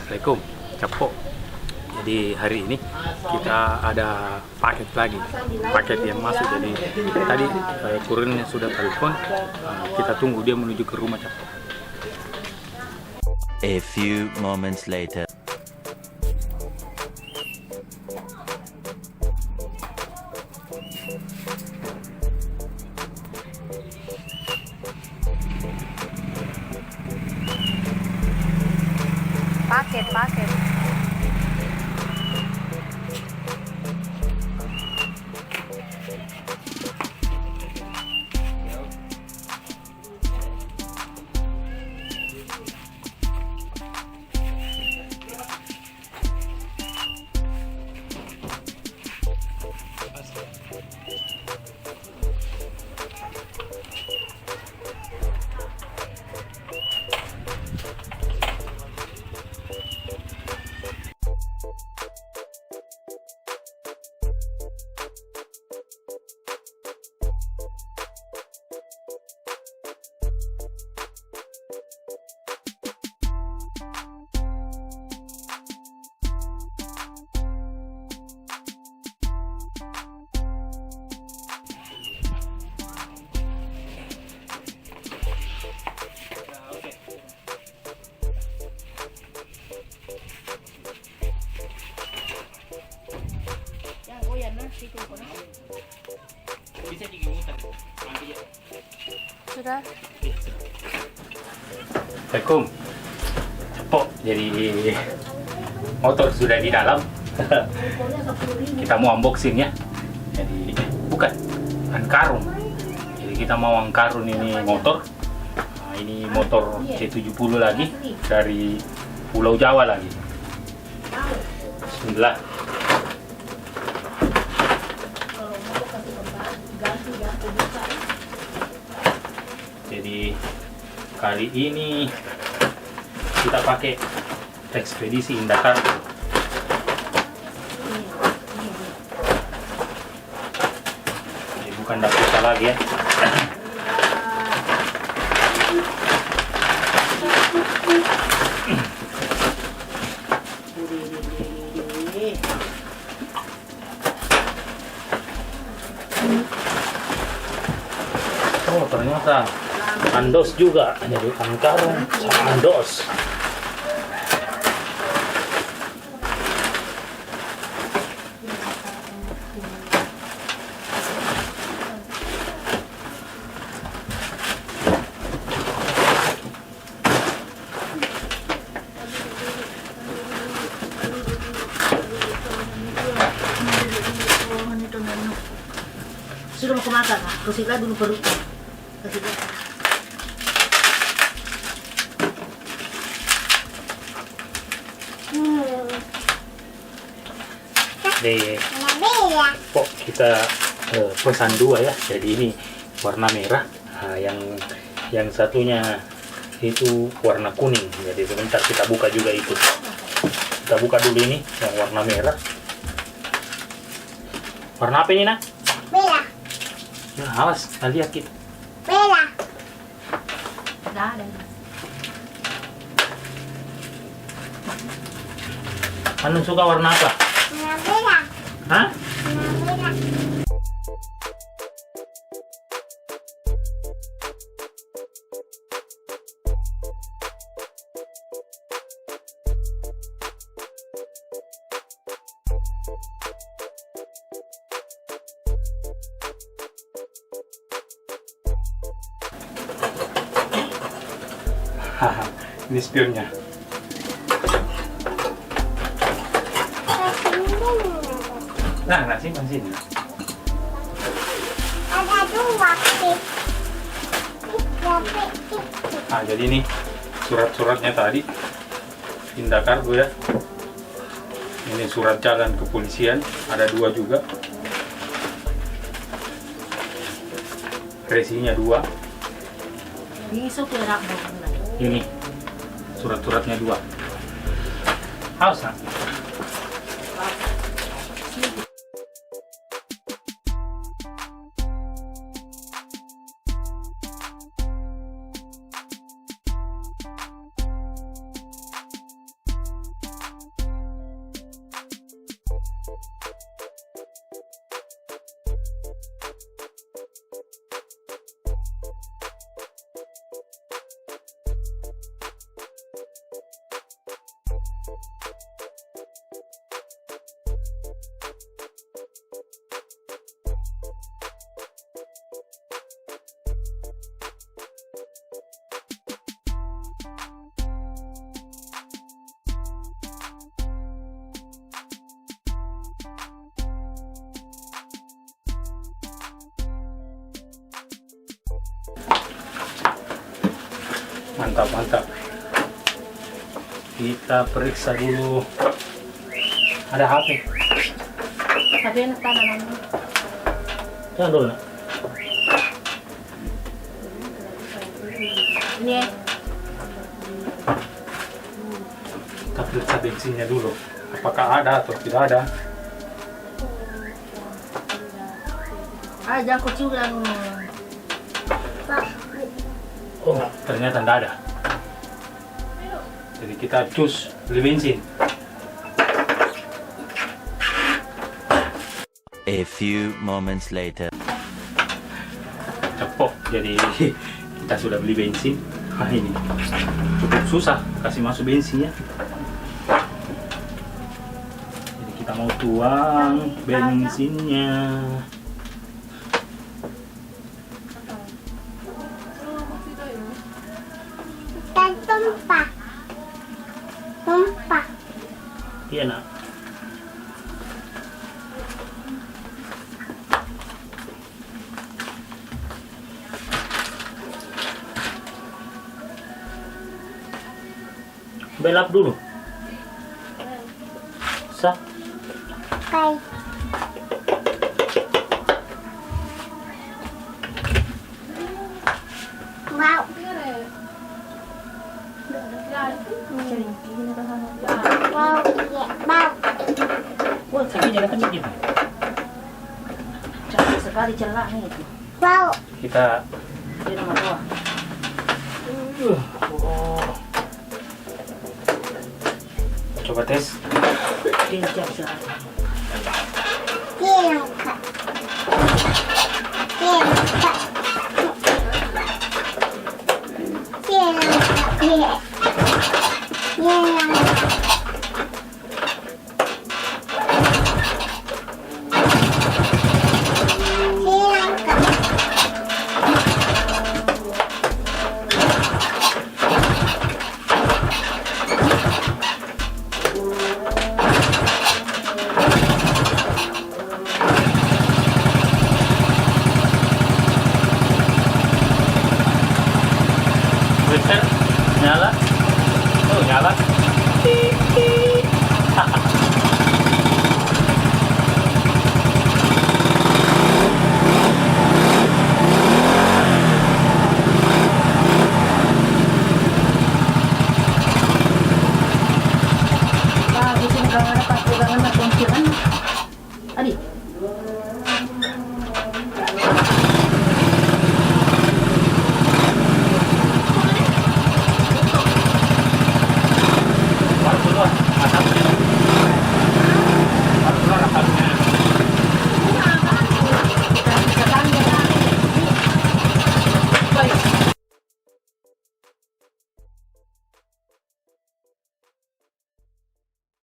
Assalamualaikum, Capo. Jadi hari ini kita ada paket lagi, paket yang masuk. Jadi tadi kurirnya sudah telepon, kita tunggu dia menuju ke rumah Capo. A few moments later. Paket. Bisa dimutar. Sudah. Assalamualaikum, Capo. Jadi motor sudah di dalam. Kita mau unboxing ya. Jadi bukan karung. Jadi kita mau angkarun ini motor. Nah, ini motor C70 lagi dari Pulau Jawa lagi. Bismillah. Jadi kali ini kita pakai ekspedisi Indakar. Jadi bukan Dakota lagi ya. Oh ternyata Andos juga, jadi angkarung sama Andos. Sudah mau kemakan, kasihlah dulu perut. Kasihlah. Nih, kok kita pesan dua ya. Jadi ini warna merah, nah, yang satunya itu warna kuning. Jadi sebentar kita buka juga itu. Kita buka dulu ini yang warna merah. Warna apa ini nak? Merah. Nah, awas, lihat kita. Merah. Dah. Anu suka warna apa? Merah. Hah? Merah. Haha, ini spionnya. Nah, simpan sini. Ada dua pik. Nah, jadi ini surat-suratnya tadi Indakar ya. Ini surat jalan kepolisian, ada dua juga. Resinya dua. Ini surat-suratnya dua. Haus nak? Mantap, mantap. Kita periksa dulu. Ada HP. Tapi enak tanaman. Jangan dulu, nak. Ini ya. Kita periksa bensinnya dulu. Apakah ada atau tidak ada? Jangan kecil yang Oh, ternyata tidak ada. Jadi kita cus beli bensin. A few moments later. Cepok, jadi kita sudah beli bensin. Nah ini cukup susah kasih masuk bensinnya. Jadi kita mau tuang bensinnya. Tumpah. Tumpah. Iya nak. Belap dulu. Sah. Baik. Wow. Wow, ya, wow. Wah, sapinya datang gitu. cantik sekali celaknya itu. Wow. Kita Dia nomor 2. coba tes. Pincang sekali. Tilangka. Tilangka. Tilangka. Tilangka. Tilangka. Whisper, nyala. Oh, nyala.